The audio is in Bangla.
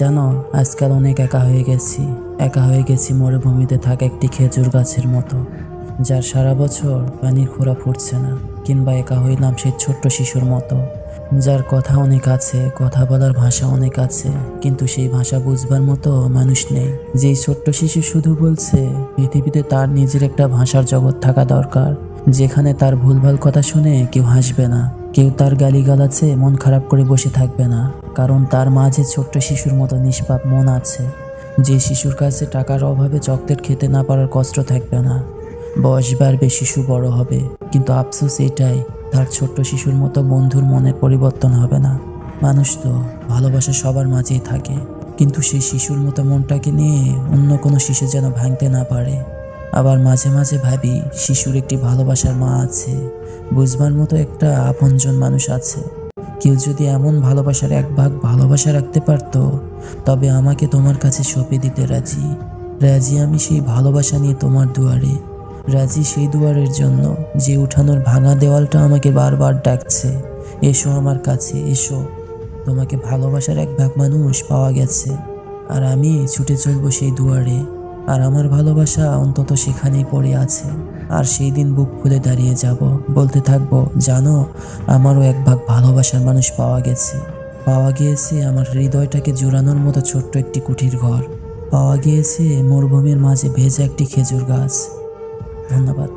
জানো, আজকাল অনেক একা হয়ে গেছি। একা হয়ে গেছি মরুভূমিতে থাকা একটি খেজুর গাছের মতো, যার সারা বছর পানির খোঁড়া ফুটছে না। কিংবা একা হইলাম সেই ছোট্ট শিশুর মতো, যার কথা অনেক আছে, কথা বলার ভাষা অনেক আছে, কিন্তু সেই ভাষা বুঝবার মতো মানুষ নেই। যেই ছোট্ট শিশু শুধু বলছে পৃথিবীতে তার নিজের একটা ভাষার জগৎ থাকা দরকার, যেখানে তার ভুলভাল কথা শুনে কেউ হাসবে না, কেউ তার গালিগালাজে মন খারাপ করে বসে থাকবে না, কারণ তার মাঝে ছোট্ট শিশুর মতো নিষ্পাপ মন আছে। যে শিশুর কাছে টাকার অভাবে চকলেট খেতে না পারার কষ্ট থাকবে না। বয়স বাড়বে, শিশু বড় হবে, কিন্তু আফসোস এটাই, তার ছোট্ট শিশুর মতো বন্ধুর মনের পরিবর্তন হবে না। মানুষ তো ভালোবাসা সবার মাঝেই থাকে, কিন্তু সেই শিশুর মতো মনটাকে নিয়ে অন্য কোনো শিশু যেন ভাঙতে না পারে। আবার মাঝে মাঝে ভাবি, শিশুর একটি ভালোবাসার মা আছে, বুঝবার মতো একটা আপনজন মানুষ আছে। কেউ যদি এমন ভালোবাসার এক ভাগ ভালোবাসা রাখতে পারতো, তবে আমাকে তোমার কাছে সঁপে দিতে রাজি। রাজি আমি সেই ভালোবাসা নিয়ে তোমার দুয়ারে। রাজি সেই দুয়ারের জন্য যে উঠানোর ভাঙা দেওয়ালটা আমাকে বারবার ডাকছে, এসো আমার কাছে এসো। তোমাকে ভালোবাসার এক ভাগ মানুষ পাওয়া গেছে, আর আমি ছুটে চলবো সেই দুয়ারে। আর আমার ভালোবাসা অন্তত সেখানেই পড়ে আছে। আর সেই দিন বুক খুলে দাঁড়িয়ে যাব, বলতে থাকবো, জানো, আমারও এক ভাগ ভালোবাসার মানুষ পাওয়া গেছে। পাওয়া গিয়েছে আমার হৃদয়টাকে জোড়ানোর মতো ছোট্ট একটি কুঠির ঘর। পাওয়া গিয়েছে মরুভূমির মাঝে ভেজা একটি খেজুর গাছ। ধন্যবাদ।